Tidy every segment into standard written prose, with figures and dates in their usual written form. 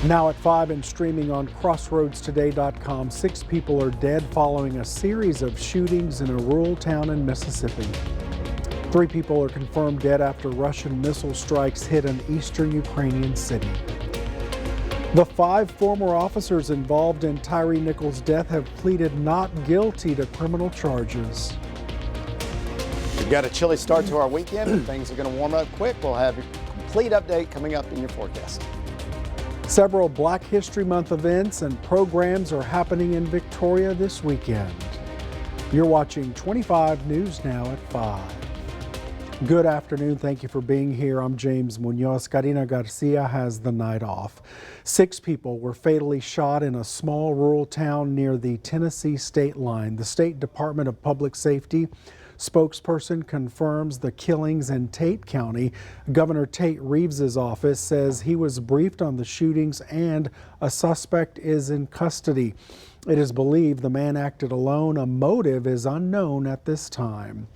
Now at 5 and streaming on crossroadstoday.com, 6 people are dead following a series of shootings in a rural town in Mississippi. 3 people are confirmed dead after Russian missile strikes hit an eastern Ukrainian city. The 5 former officers involved in Tyree Nichols' death have pleaded not guilty to criminal charges. We've got a chilly start to our weekend. Things are going to warm up quick. We'll have a complete update coming up in your forecast. Several Black History Month events and programs are happening in Victoria this weekend. You're watching 25 News Now at 5. Good afternoon. Thank you for being here. I'm James Munoz. Karina Garcia has the night off. 6 people were fatally shot in a small rural town near the Tennessee state line. The State Department of Public Safety spokesperson confirms the killings in Tate County. Governor Tate Reeves's office says he was briefed on the shootings and a suspect is in custody. It is believed the man acted alone. A motive is unknown at this time.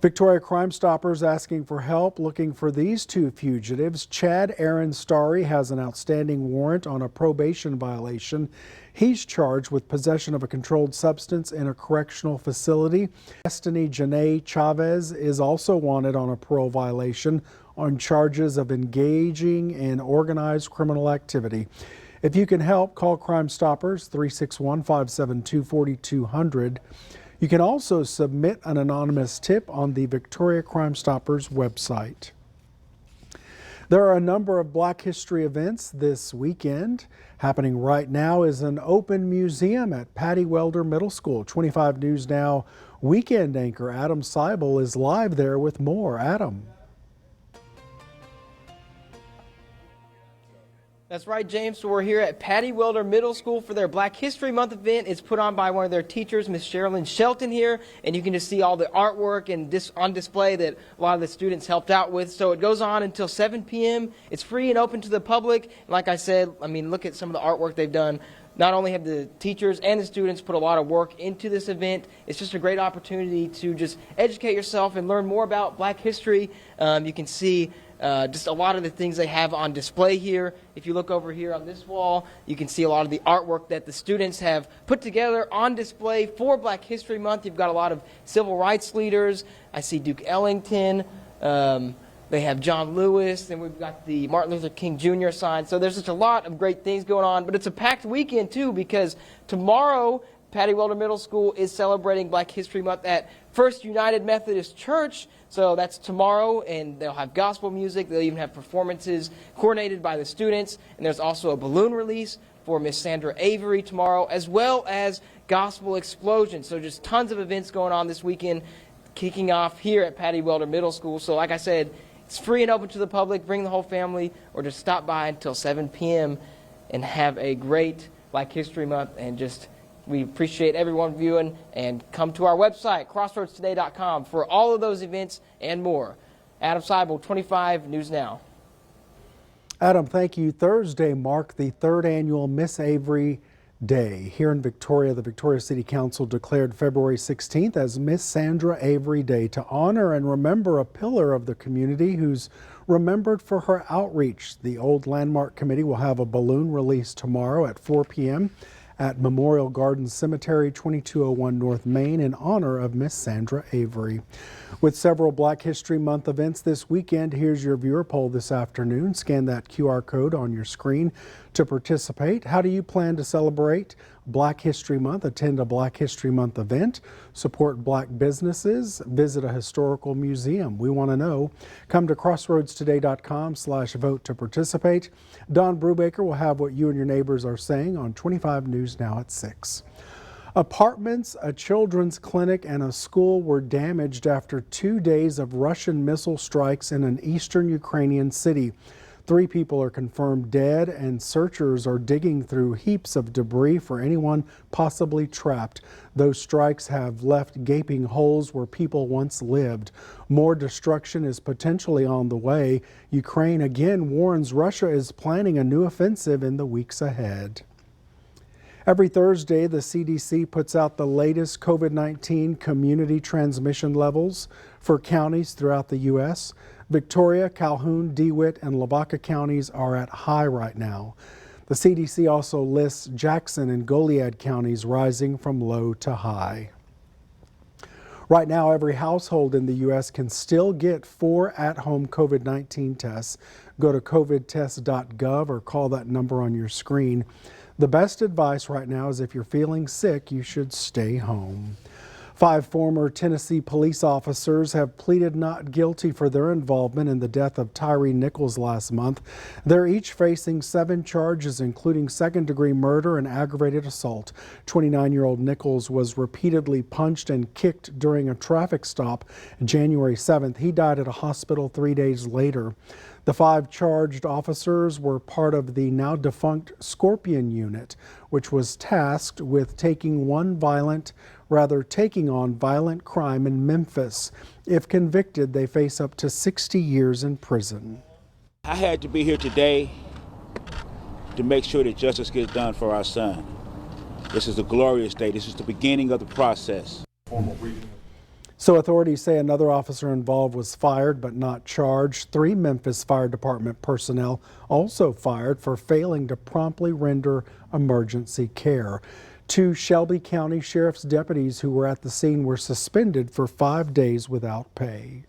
Victoria Crime Stoppers asking for help looking for these 2 fugitives. Chad Aaron Starry has an outstanding warrant on a probation violation. He's charged with possession of a controlled substance in a correctional facility. Destiny Janae Chavez is also wanted on a parole violation on charges of engaging in organized criminal activity. If you can help, call Crime Stoppers 361-572-4200. You can also submit an anonymous tip on the Victoria Crime Stoppers website. There are a number of Black History events this weekend. Happening right now is an open museum at Patty Welder Middle School. 25 News Now weekend anchor Adam Seibel is live there with more. Adam. That's right, James. So we're here at Patty Welder Middle School for their Black History Month event. It's put on by one of their teachers, Miss Sherilyn Shelton here, and you can just see all the artwork and on display that a lot of the students helped out with. So it goes on until 7 p.m. It's free and open to the public. Like I said, look at some of the artwork they've done. Not only have the teachers and the students put a lot of work into this event, it's just a great opportunity to just educate yourself and learn more about Black history. You can see just a lot of the things they have on display here. If you look over here on this wall, you can see a lot of the artwork that the students have put together on display for Black History Month. You've got a lot of civil rights leaders. I see Duke Ellington. They have John Lewis, and we've got the Martin Luther King Jr. sign. So there's just a lot of great things going on. But it's a packed weekend, too, because tomorrow Patty Welder Middle School is celebrating Black History Month at First United Methodist Church. So that's tomorrow, and they'll have gospel music. They'll even have performances coordinated by the students. And there's also a balloon release for Miss Sandra Avery tomorrow, as well as Gospel Explosion. So just tons of events going on this weekend, kicking off here at Patty Welder Middle School. So like I said, it's free and open to the public. Bring the whole family, or just stop by until 7 p.m. and have a great Black History Month. And just we appreciate everyone viewing, and come to our website, crossroadstoday.com, for all of those events and more. Adam Seibel, 25 News Now. Adam, thank you. Thursday marked the 3rd annual Miss Avery Day. Here in Victoria, the Victoria City Council declared February 16th as Miss Sandra Avery Day to honor and remember a pillar of the community who's remembered for her outreach. The Old Landmark Committee will have a balloon release tomorrow at 4 p.m. at Memorial Gardens Cemetery, 2201 North Main, in honor of Miss Sandra Avery. With several Black History Month events this weekend, here's your viewer poll this afternoon. Scan that QR code on your screen to participate. How do you plan to celebrate Black History Month? Attend a Black History Month event, support Black businesses, visit a historical museum. We want to know. Come to crossroadstoday.com/vote to participate. Don Brubaker will have what you and your neighbors are saying on 25 News Now at 6. Apartments, a children's clinic, and a school were damaged after 2 days of Russian missile strikes in an eastern Ukrainian city. 3 people are confirmed dead, and searchers are digging through heaps of debris for anyone possibly trapped. Those strikes have left gaping holes where people once lived. More destruction is potentially on the way. Ukraine again warns Russia is planning a new offensive in the weeks ahead. Every Thursday, the CDC puts out the latest COVID-19 community transmission levels for counties throughout the U.S. Victoria, Calhoun, DeWitt, and Lavaca counties are at high right now. The CDC also lists Jackson and Goliad counties rising from low to high. Right now, every household in the U.S. can still get 4 at-home COVID-19 tests. Go to covidtest.gov or call that number on your screen. The best advice right now is if you're feeling sick, you should stay home. 5 former Tennessee police officers have pleaded not guilty for their involvement in the death of Tyree Nichols last month. They're each facing 7 charges, including second-degree murder and aggravated assault. 29-year-old Nichols was repeatedly punched and kicked during a traffic stop January 7th. He died at a hospital 3 days later. The 5 charged officers were part of the now defunct Scorpion unit, which was tasked with taking on violent crime in Memphis. If convicted, they face up to 60 years in prison. I had to be here today to make sure that justice gets done for our son. This is a glorious day. This is the beginning of the process. So authorities say another officer involved was fired but not charged. 3 Memphis Fire Department personnel also fired for failing to promptly render emergency care. 2 Shelby County Sheriff's deputies who were at the scene were suspended for 5 days without pay.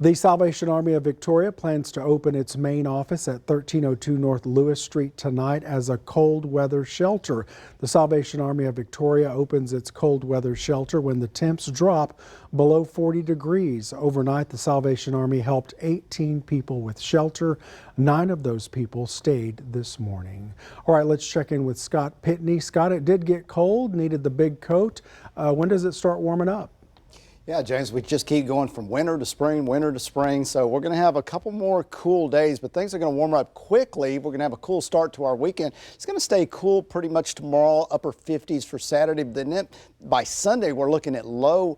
The Salvation Army of Victoria plans to open its main office at 1302 North Lewis Street tonight as a cold weather shelter. The Salvation Army of Victoria opens its cold weather shelter when the temps drop below 40 degrees. Overnight, the Salvation Army helped 18 people with shelter. 9 of those people stayed this morning. All right, let's check in with Scott Pitney. Scott, it did get cold, needed the big coat. When does it start warming up? Yeah, James, we just keep going from winter to spring, so we're going to have a couple more cool days, but things are going to warm up quickly. We're going to have a cool start to our weekend. It's going to stay cool pretty much tomorrow, upper 50s for Saturday, but then by Sunday we're looking at low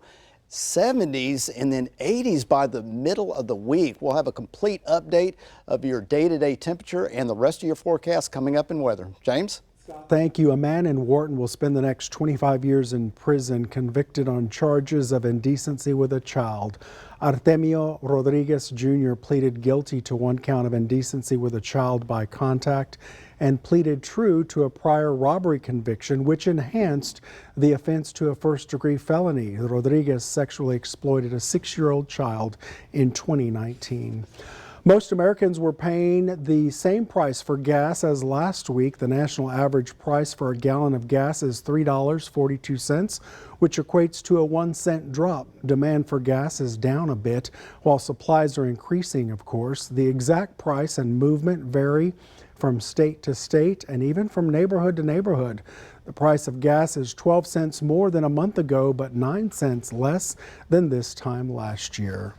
70s and then 80s by the middle of the week. We'll have a complete update of your day-to-day temperature and the rest of your forecast coming up in weather. James? Thank you. A man in Wharton will spend the next 25 years in prison, convicted on charges of indecency with a child. Artemio Rodriguez Jr. pleaded guilty to 1 count of indecency with a child by contact and pleaded true to a prior robbery conviction, which enhanced the offense to a first-degree felony. Rodriguez sexually exploited a 6-year-old child in 2019. Most Americans were paying the same price for gas as last week. The national average price for a gallon of gas is $3.42, which equates to a 1-cent drop. Demand for gas is down a bit, while supplies are increasing, of course. The exact price and movement vary from state to state and even from neighborhood to neighborhood. The price of gas is 12 cents more than a month ago, but 9 cents less than this time last year.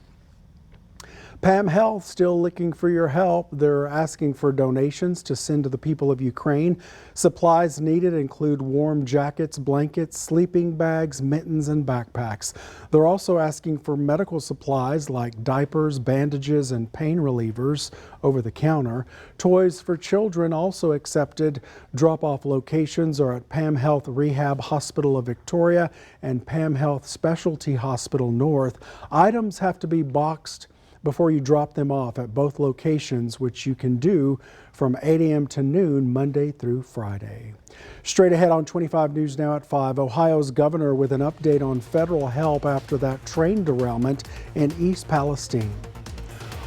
Pam Health still looking for your help. They're asking for donations to send to the people of Ukraine. Supplies needed include warm jackets, blankets, sleeping bags, mittens, and backpacks. They're also asking for medical supplies like diapers, bandages, and pain relievers over the counter. Toys for children also accepted. Drop-off locations are at Pam Health Rehab Hospital of Victoria and Pam Health Specialty Hospital North. Items have to be boxed before you drop them off at both locations, which you can do from 8 a.m. to noon, Monday through Friday. Straight ahead on 25 News Now at 5, Ohio's governor with an update on federal help after that train derailment in East Palestine.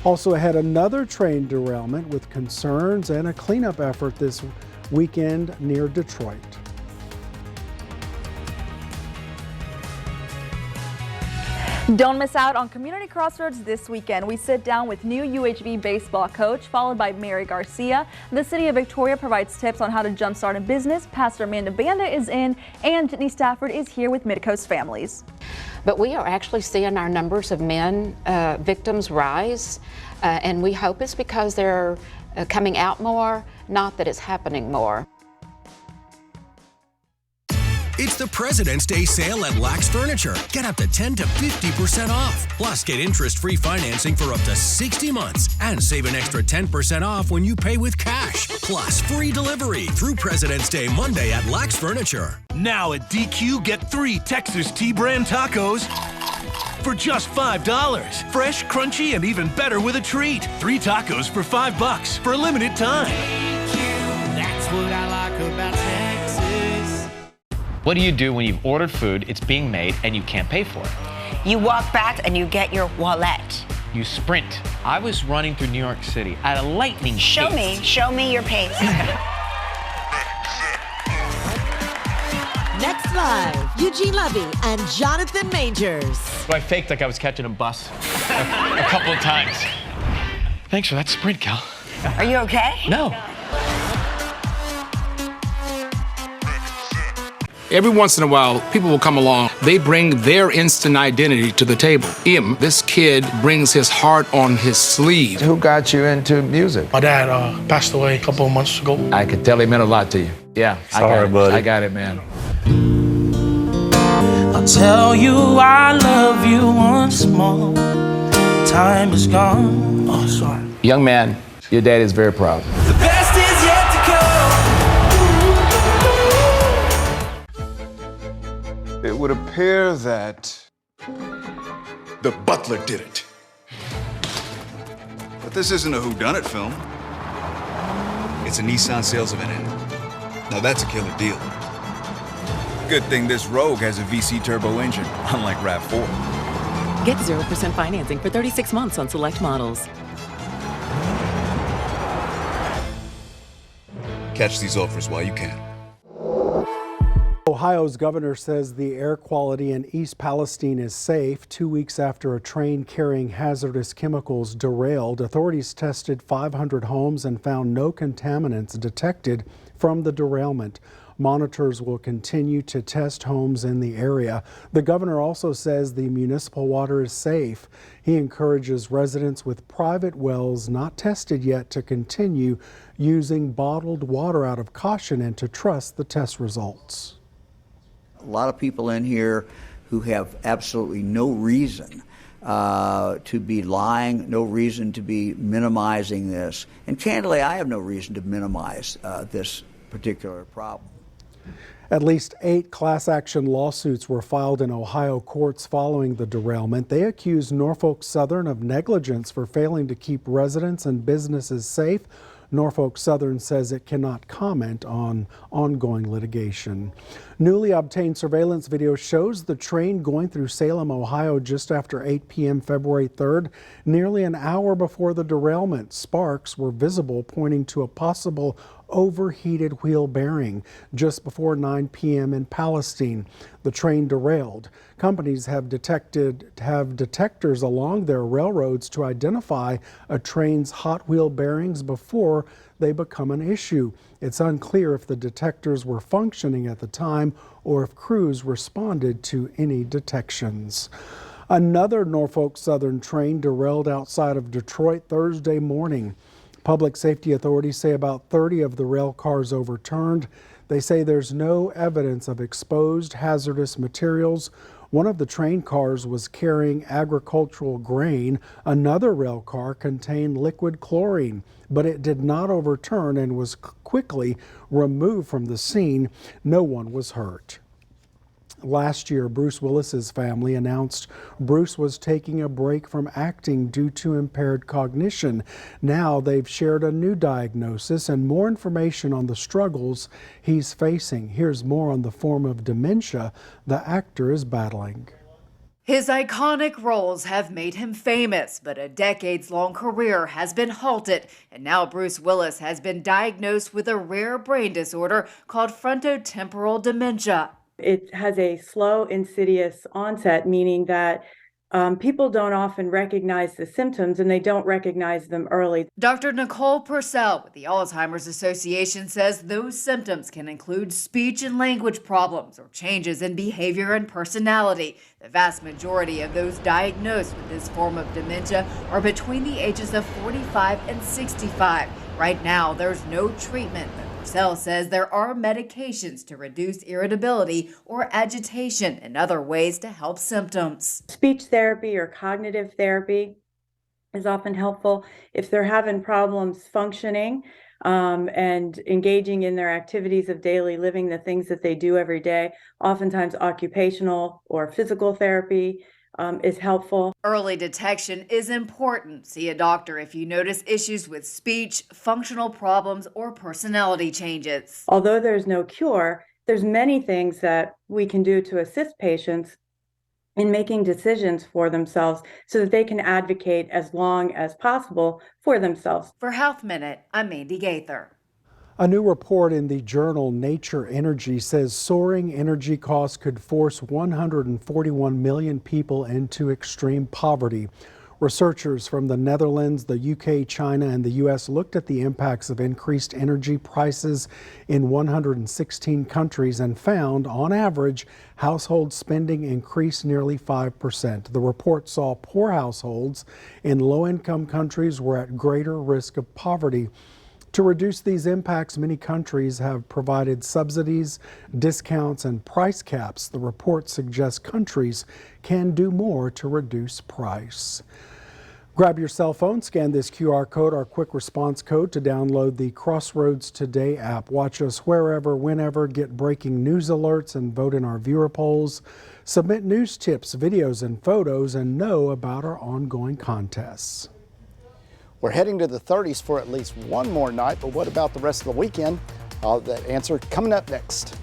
Also ahead, another train derailment with concerns and a cleanup effort this weekend near Detroit. Don't miss out on Community Crossroads this weekend. We sit down with new UHV baseball coach, followed by Mary Garcia. The City of Victoria provides tips on how to jumpstart a business. Pastor Amanda Banda is in, and Jenny Stafford is here with Midcoast Families. But we are actually seeing our numbers of men victims rise, and we hope it's because they're coming out more, not that it's happening more. It's the President's Day sale at Lax Furniture. Get up to 10 to 50% off. Plus, get interest-free financing for up to 60 months and save an extra 10% off when you pay with cash. Plus, free delivery through President's Day Monday at Lax Furniture. Now at DQ, get 3 Texas T-brand tacos for just $5. Fresh, crunchy, and even better with a treat. 3 tacos for $5 for a limited time. what I like about Texas. What do you do when you've ordered food, it's being made, and you can't pay for it? You walk back and you get your wallet. You sprint. I was running through New York City at a lightning pace. Show me your pace. Next live, Eugene Levy and Jonathan Majors. So I faked like I was catching a bus a couple of times. Thanks for that sprint, Cal. Are you okay? No. Every once in a while, people will come along. They bring their instant identity to the table. This kid brings his heart on his sleeve. Who got you into music? My dad passed away a couple of months ago. I could tell he meant a lot to you. Yeah, Sorry, buddy. I got it, man. I'll tell you I love you once more. Time is gone. Oh, sorry. Young man, your dad is very proud. The best is yet to come. It would appear that the butler did it. But this isn't a whodunit film. It's a Nissan sales event. Now that's a killer deal. Good thing this Rogue has a VC turbo engine, unlike RAV4. Get 0% financing for 36 months on select models. Catch these offers while you can. Ohio's governor says the air quality in East Palestine is safe. 2 weeks after a train carrying hazardous chemicals derailed, authorities tested 500 homes and found no contaminants detected from the derailment. Monitors will continue to test homes in the area. The governor also says the municipal water is safe. He encourages residents with private wells not tested yet to continue using bottled water out of caution and to trust the test results. A lot of people in here who have absolutely no reason to be lying, no reason to be minimizing this. And candidly, I have no reason to minimize this particular problem. At least 8 class action lawsuits were filed in Ohio courts following the derailment. They accused Norfolk Southern of negligence for failing to keep residents and businesses safe. Norfolk Southern says it cannot comment on ongoing litigation. Newly obtained surveillance video shows the train going through Salem, Ohio just after 8 p.m. February 3rd. Nearly an hour before the derailment, sparks were visible pointing to a possible overheated wheel bearing. Just before 9 p.m. in Palestine, the train derailed. Companies have detectors along their railroads to identify a train's hot wheel bearings before they become an issue. It's unclear if the detectors were functioning at the time or if crews responded to any detections. Another Norfolk Southern train derailed outside of Detroit Thursday morning. Public safety authorities say about 30 of the rail cars overturned. They say there's no evidence of exposed hazardous materials. One of the train cars was carrying agricultural grain. Another rail car contained liquid chlorine, but it did not overturn and was quickly removed from the scene. No one was hurt. Last year, Bruce Willis's family announced Bruce was taking a break from acting due to impaired cognition. Now they've shared a new diagnosis and more information on the struggles he's facing. Here's more on the form of dementia the actor is battling. His iconic roles have made him famous, but a decades-long career has been halted, and now Bruce Willis has been diagnosed with a rare brain disorder called frontotemporal dementia. It has a slow, insidious onset, meaning that people don't often recognize the symptoms and they don't recognize them early. Dr. Nicole Purcell with the Alzheimer's Association says those symptoms can include speech and language problems or changes in behavior and personality. The vast majority of those diagnosed with this form of dementia are between the ages of 45 and 65. Right now, there's no treatment. Purcell says there are medications to reduce irritability or agitation and other ways to help symptoms. Speech therapy or cognitive therapy is often helpful. If they're having problems functioning and engaging in their activities of daily living, the things that they do every day, oftentimes occupational or physical therapy is helpful. Early detection is important. See a doctor if you notice issues with speech, functional problems, or personality changes. Although there's no cure, there's many things that we can do to assist patients in making decisions for themselves so that they can advocate as long as possible for themselves. For Health Minute, I'm Mandy Gaither. A new report in the journal Nature Energy says soaring energy costs could force 141 million people into extreme poverty. Researchers from the Netherlands, the UK, China, and the US looked at the impacts of increased energy prices in 116 countries and found, on average, household spending increased nearly 5%. The report saw poor households in low-income countries were at greater risk of poverty. To reduce these impacts, many countries have provided subsidies, discounts, and price caps. The report suggests countries can do more to reduce price. Grab your cell phone, scan this QR code, our quick response code, to download the Crossroads Today app. Watch us wherever, whenever, get breaking news alerts, and vote in our viewer polls. Submit news tips, videos, and photos, and know about our ongoing contests. We're heading to the 30s for at least one more night, but what about the rest of the weekend? That answer coming up next.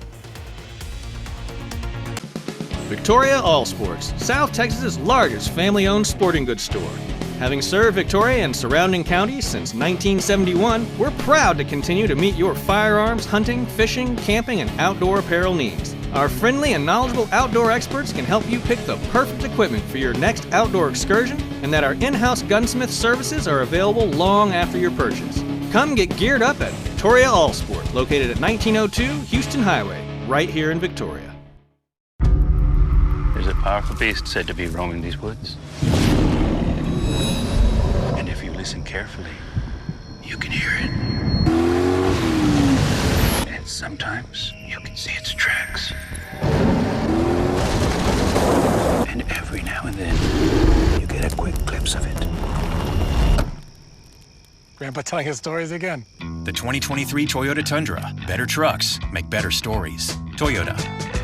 Victoria All Sports, South Texas's largest family-owned sporting goods store. Having served Victoria and surrounding counties since 1971, we're proud to continue to meet your firearms, hunting, fishing, camping, and outdoor apparel needs. Our friendly and knowledgeable outdoor experts can help you pick the perfect equipment for your next outdoor excursion, and that our in-house gunsmith services are available long after your purchase. Come get geared up at Victoria All Sport, located at 1902 Houston Highway, right here in Victoria. There's a powerful beast said to be roaming these woods. And if you listen carefully, you can hear it. And sometimes you can see its tracks. And every now and then, you get a quick glimpse of it. Grandpa telling his stories again. The 2023 Toyota Tundra. Better trucks make better stories. Toyota.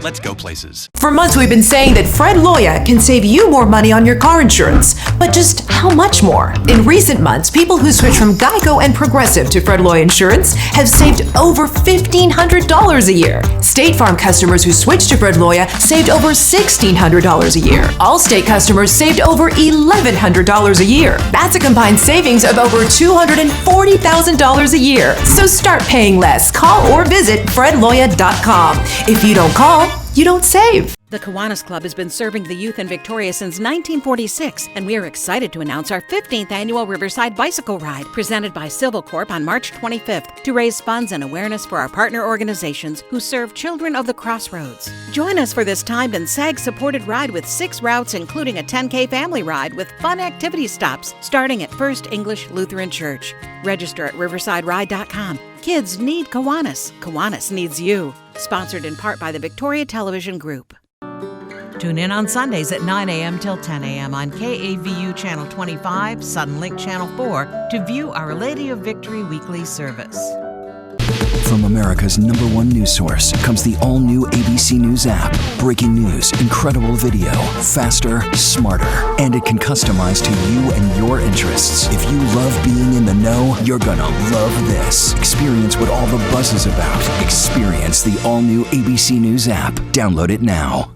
Let's go places. For months, we've been saying that Fred Loya can save you more money on your car insurance. But just how much more? In recent months, people who switched from Geico and Progressive to Fred Loya Insurance have saved over $1,500 a year. State Farm customers who switched to Fred Loya saved over $1,600 a year. Allstate customers saved over $1,100 a year. That's a combined savings of over $240,000 a year. So start paying less. Call or visit fredloya.com. If you don't call, you don't save. The Kiwanis Club has been serving the youth in Victoria since 1946, and we are excited to announce our 15th annual Riverside Bicycle Ride, presented by Civil Corp on March 25th, to raise funds and awareness for our partner organizations who serve children of the Crossroads. Join us for this timed and SAG-supported ride with 6 routes, including a 10K family ride with fun activity stops, starting at First English Lutheran Church. Register at riversideride.com. Kids need Kiwanis. Kiwanis needs you. Sponsored in part by the Victoria Television Group. Tune in on Sundays at 9 a.m. till 10 a.m. on KAVU Channel 25, Suddenlink Channel 4 to view Our Lady of Victory weekly service. From America's #1 news source comes the all-new ABC News app. Breaking news, incredible video, faster, smarter, and it can customize to you and your interests. If you love being in the know, you're gonna love this. Experience what all the buzz is about. Experience the all-new ABC News app. Download it now.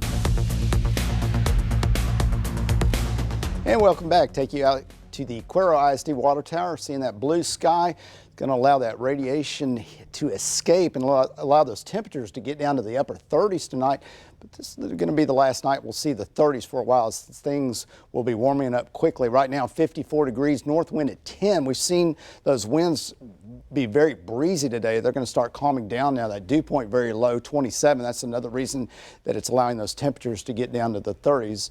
And welcome back. Take you out to the Cuero ISD water tower, seeing that blue sky. Going to allow that radiation to escape and allow those temperatures to get down to the upper 30s tonight. But this is going to be the last night we'll see the 30s for a while, as things will be warming up quickly. Right now, 54 degrees, north wind at 10. We've seen those winds be very breezy today. They're going to start calming down now. That dew point very low, 27. That's another reason that it's allowing those temperatures to get down to the 30s,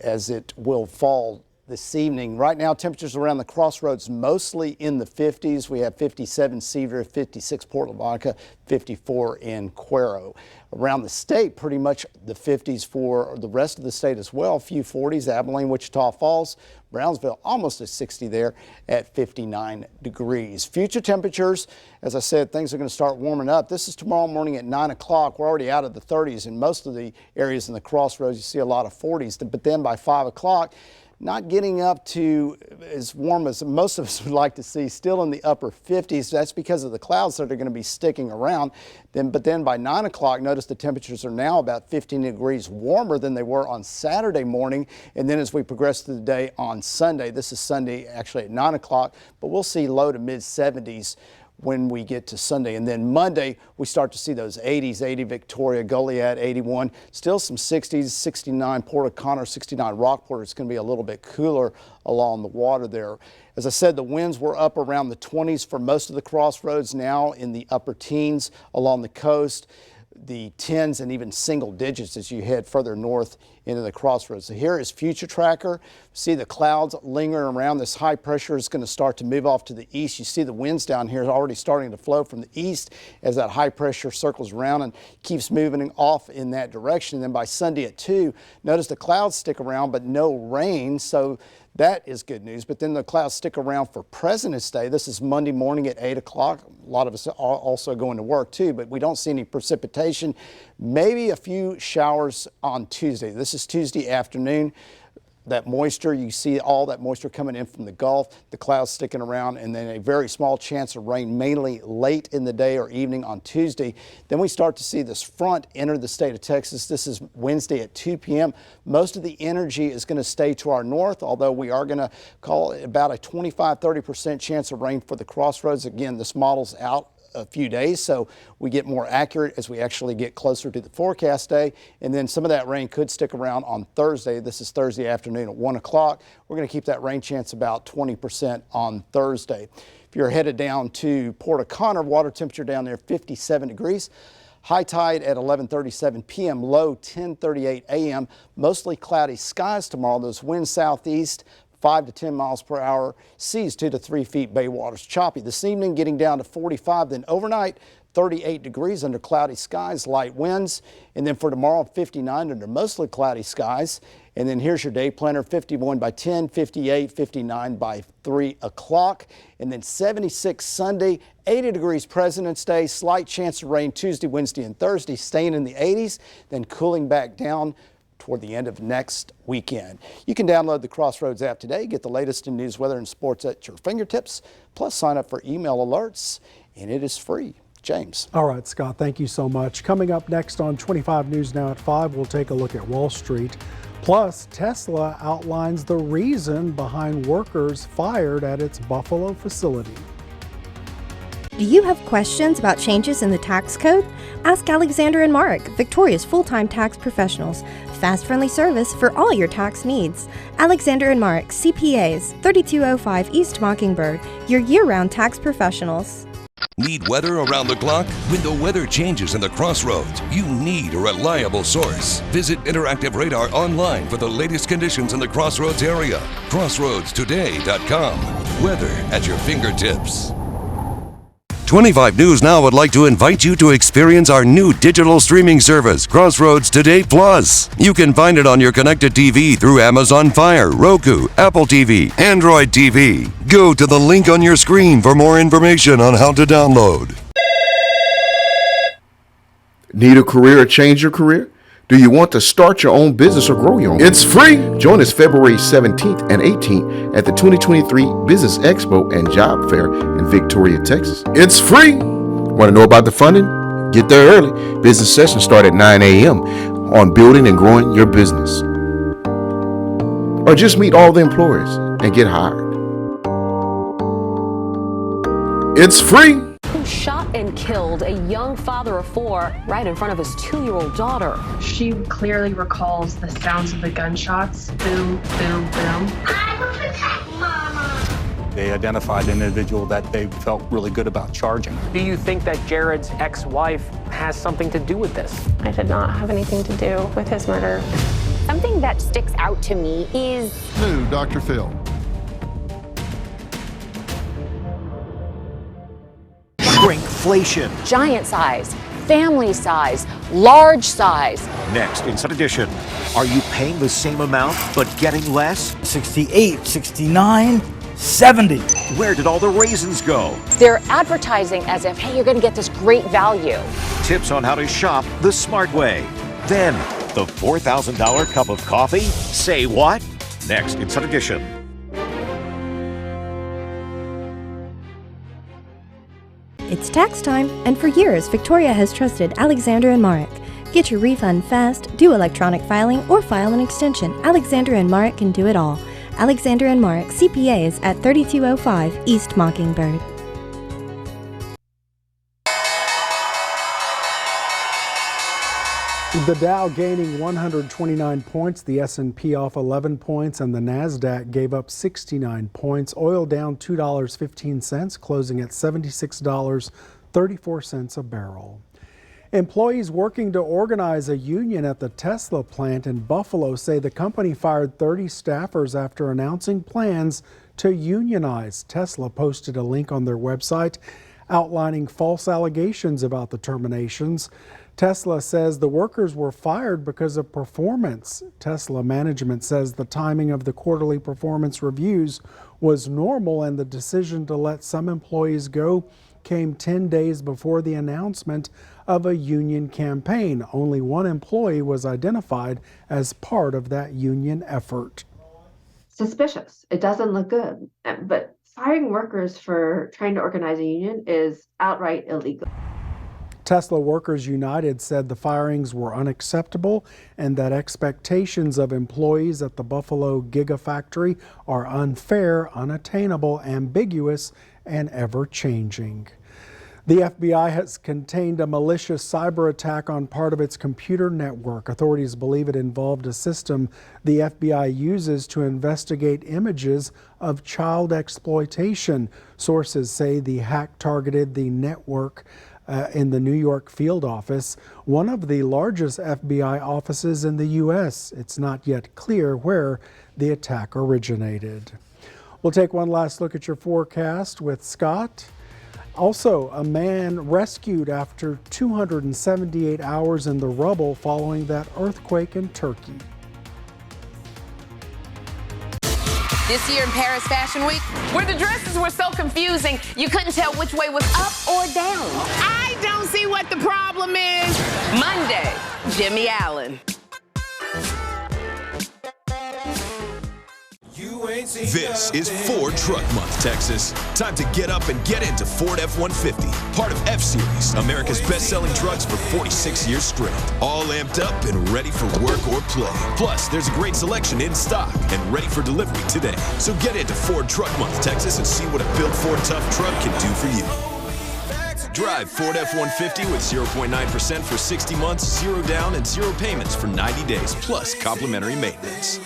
as it will fall this evening. Right now, temperatures around the crossroads mostly in the 50s. We have 57 Cedar, 56 Port Lavaca, 54 in Cuero. Around the state, pretty much the 50s for the rest of the state as well. A few 40s, Abilene, Wichita Falls, Brownsville, almost at 60 there at 59 degrees. Future temperatures, as I said, things are going to start warming up. This is tomorrow morning at 9 o'clock. We're already out of the 30s in most of the areas in the crossroads. You see a lot of 40s, but then by 5 o'clock, not getting up to as warm as most of us would like to see, still in the upper 50s. That's because of the clouds that are going to be sticking around. But then by 9 o'clock, notice the temperatures are now about 15 degrees warmer than they were on Saturday morning. And then as we progress through the day on Sunday, this is Sunday actually at 9 o'clock, but we'll see low to mid 70s when we get to Sunday. And then Monday, we start to see those 80s, 80 Victoria, Goliad, 81, still some 60s, 69 Port O'Connor, 69 Rockport. It's going to be a little bit cooler along the water there. As I said, the winds were up around the 20s for most of the crossroads, now in the upper teens along the coast, the 10s and even single digits as you head further north into the crossroads. So here is Future Tracker. See the clouds lingering around. This high pressure is going to start to move off to the east. You see the winds down here already starting to flow from the east as that high pressure circles around and keeps moving off in that direction. And then by Sunday at 2, notice the clouds stick around but no rain. So that is good news, but then the clouds stick around for President's Day. This is Monday morning at 8 o'clock. A lot of us are also going to work too, but we don't see any precipitation. Maybe a few showers on Tuesday. This is Tuesday afternoon. That moisture, you see all that moisture coming in from the Gulf, the clouds sticking around, and then a very small chance of rain mainly late in the day or evening on Tuesday. Then we start to see this front enter the state of Texas. This is Wednesday at 2 p.m. Most of the energy is going to stay to our north, although we are going to call it about a 25–30% chance of rain for the crossroads. Again, this model's out a few days, so we get more accurate as we actually get closer to the forecast day. And then some of that rain could stick around on Thursday. This is Thursday afternoon at 1 o'clock. We're going to keep that rain chance about 20% on Thursday. If you're headed down to Port O'Connor, water temperature down there 57 degrees. High tide at 11:37 p.m., low 10:38 a.m. Mostly cloudy skies tomorrow. Those winds southeast 5 to 10 miles per hour, seas 2 to 3 feet, bay waters choppy. This evening getting down to 45, then overnight 38 degrees under cloudy skies, light winds. And then for tomorrow, 59 under mostly cloudy skies. And then here's your day planner, 51 by 10, 58, 59 by 3 o'clock. And then 76 Sunday, 80 degrees President's Day, slight chance of rain Tuesday, Wednesday, and Thursday, staying in the 80s, then cooling back down toward the end of next weekend. You can download the Crossroads app today, get the latest in news, weather, and sports at your fingertips, plus sign up for email alerts, and it is free. James. All right, Scott, thank you so much. Coming up next on 25 News Now at 5, we'll take a look at Wall Street. Plus, Tesla outlines the reason behind workers fired at its Buffalo facility. Do you have questions about changes in the tax code? Ask Alexander and Mark, Victoria's full-time tax professionals. Fast, friendly service for all your tax needs. Alexander and Mark, CPAs, 3205 East Mockingbird, your year-round tax professionals. Need weather around the clock? When the weather changes in the Crossroads, you need a reliable source. Visit Interactive Radar online for the latest conditions in the Crossroads area. CrossroadsToday.com. Weather at your fingertips. 25 News Now would like to invite you to experience our new digital streaming service, Crossroads Today Plus. You can find it on your connected TV through Amazon Fire, Roku, Apple TV, Android TV. Go to the link on your screen for more information on how to download. Need a career or change your career? Do you want to start your own business or grow your own? It's free! Join us February 17th and 18th at the 2023 Business Expo and Job Fair in Victoria, Texas. It's free! Want to know about the funding? Get there early. Business sessions start at 9 a.m. on building and growing your business. Or just meet all the employers and get hired. It's free! Who shot and killed a young father of 4 right in front of his 2-year-old daughter. She clearly recalls the sounds of the gunshots. Boom, boom, boom. I will protect Mama. They identified an individual that they felt really good about charging. Do you think that Jared's ex-wife has something to do with this? I did not have anything to do with his murder. Some thing that sticks out to me is New Dr. Phil. Shrinkflation. giant size, family size, large size. Next, Inside Edition. Are you paying the same amount but getting less? 68, 69, 70. Where did all the raisins go? They're advertising as if, hey, you're going to get this great value. Tips on how to shop the smart way. Then, the $4,000 cup of coffee? Say what? Next, Inside Edition. It's tax time, and for years, Victoria has trusted Alexander & Marek. Get your refund fast, do electronic filing, or file an extension. Alexander & Marek can do it all. Alexander & Marek, CPAs at 3205 East Mockingbird. The Dow gaining 129 points, the S&P off 11 points, and the Nasdaq gave up 69 points. Oil down $2.15, closing at $76.34 a barrel. Employees working to organize a union at the Tesla plant in Buffalo say the company fired 30 staffers after announcing plans to unionize. Tesla posted a link on their website outlining false allegations about the terminations. Tesla says the workers were fired because of performance. Tesla management says the timing of the quarterly performance reviews was normal, and the decision to let some employees go came 10 days before the announcement of a union campaign. Only one employee was identified as part of that union effort. Suspicious. It doesn't look good. But firing workers for trying to organize a union is outright illegal. Tesla Workers United said the firings were unacceptable and that expectations of employees at the Buffalo Gigafactory are unfair, unattainable, ambiguous, and ever-changing. The FBI has contained a malicious cyber attack on part of its computer network. Authorities believe it involved a system the FBI uses to investigate images of child exploitation. Sources say the hack targeted the network in the New York field office, one of the largest FBI offices in the U.S. It's not yet clear where the attack originated. We'll take one last look at your forecast with Scott. Also, a man rescued after 278 hours in the rubble following that earthquake in Turkey. This year in Paris Fashion Week, where the dresses were so confusing, you couldn't tell which way was up or down. I don't see what the problem is. Monday, Jimmy Allen. This is Ford Truck Month, Texas. Time to get up and get into Ford F-150, part of F-Series, America's best-selling trucks for 46 years straight. All amped up and ready for work or play. Plus, there's a great selection in stock and ready for delivery today. So get into Ford Truck Month, Texas, and see what a built Ford Tough truck can do for you. Drive Ford F-150 with 0.9% for 60 months, 0 down, and 0 payments for 90 days, plus complimentary maintenance.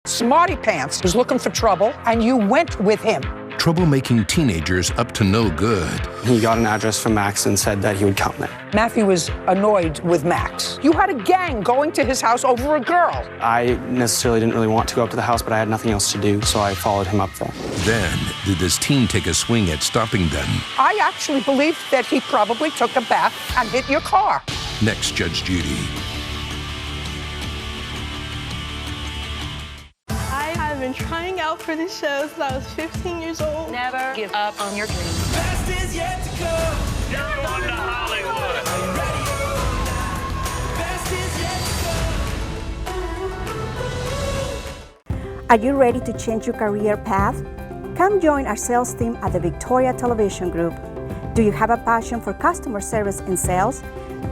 Smarty Pants was looking for trouble, and you went with him. Troublemaking teenagers up to no good. He got an address from Max and said that he would come there. Matthew was annoyed with Max. You had a gang going to his house over a girl. I necessarily didn't really want to go up to the house, but I had nothing else to do, so I followed him up there. Then, did this teen take a swing at stopping them? I actually believe that he probably took a bath and hit your car. Next, Judge Judy. I've been trying out for this show since I was 15 years old. Never give up on your dreams. Best is yet to come. You're on to Hollywood. Best is yet to come. Are you ready to change your career path? Come join our sales team at the Victoria Television Group. Do you have a passion for customer service and sales?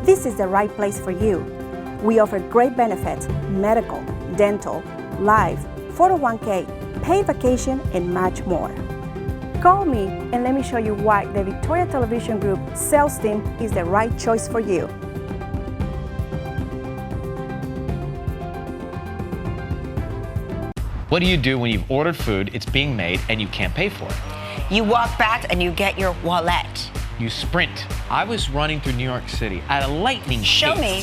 This is the right place for you. We offer great benefits, medical, dental, life, 401k, paid vacation, and much more. Call me and let me show you why the Victoria Television Group sales team is the right choice for you. What do you do when you've ordered food, it's being made, and you can't pay for it? You walk back and you get your wallet. You sprint. I was running through New York City at a lightning pace.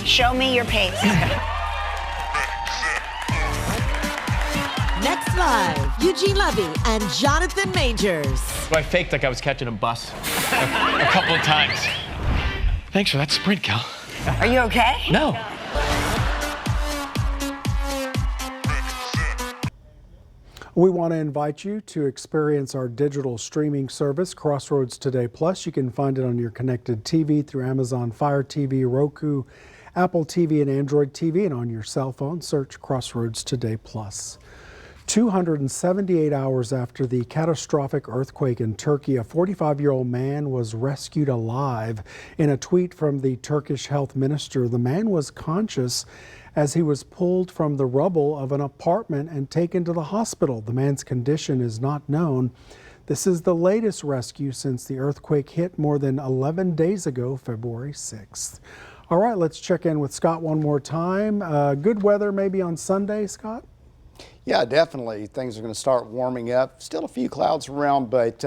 Show me your pace. 5, Eugene Levy and Jonathan Majors. So I faked like I was catching a bus a couple of times. Thanks for that sprint, Cal. Are you okay? No. We want to invite you to experience our digital streaming service, Crossroads Today Plus. You can find it on your connected TV through Amazon Fire TV, Roku, Apple TV, and Android TV, and on your cell phone, search Crossroads Today Plus. 278 hours after the catastrophic earthquake in Turkey, a 45-year-old man was rescued alive. In a tweet from the Turkish health minister, the man was conscious as he was pulled from the rubble of an apartment and taken to the hospital. The man's condition is not known. This is the latest rescue since the earthquake hit more than 11 days ago, February 6th. All right, let's check in with Scott one more time. Good weather maybe on Sunday, Scott? Yeah, definitely. Things are going to start warming up. Still a few clouds around, but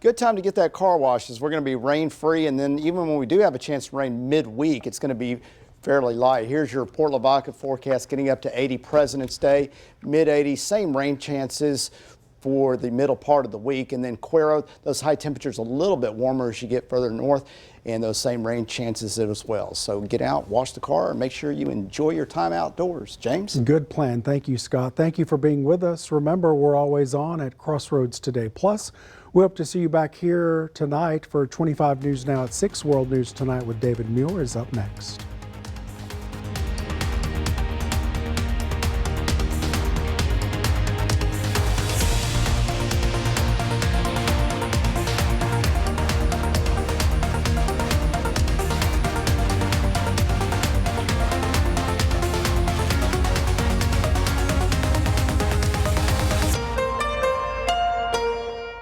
good time to get that car washed as we're going to be rain free. And then even when we do have a chance to rain midweek, it's going to be fairly light. Here's your Port Lavaca forecast, getting up to 80 President's Day, mid 80s, same rain chances for the middle part of the week. And then Cuero, those high temperatures a little bit warmer as you get further north, and those same rain chances as well. So get out, wash the car, and make sure you enjoy your time outdoors. James? Good plan. Thank you, Scott. Thank you for being with us. Remember, we're always on at Crossroads Today Plus. We hope to see you back here tonight for 25 News Now at 6. World News Tonight with David Muir is up next.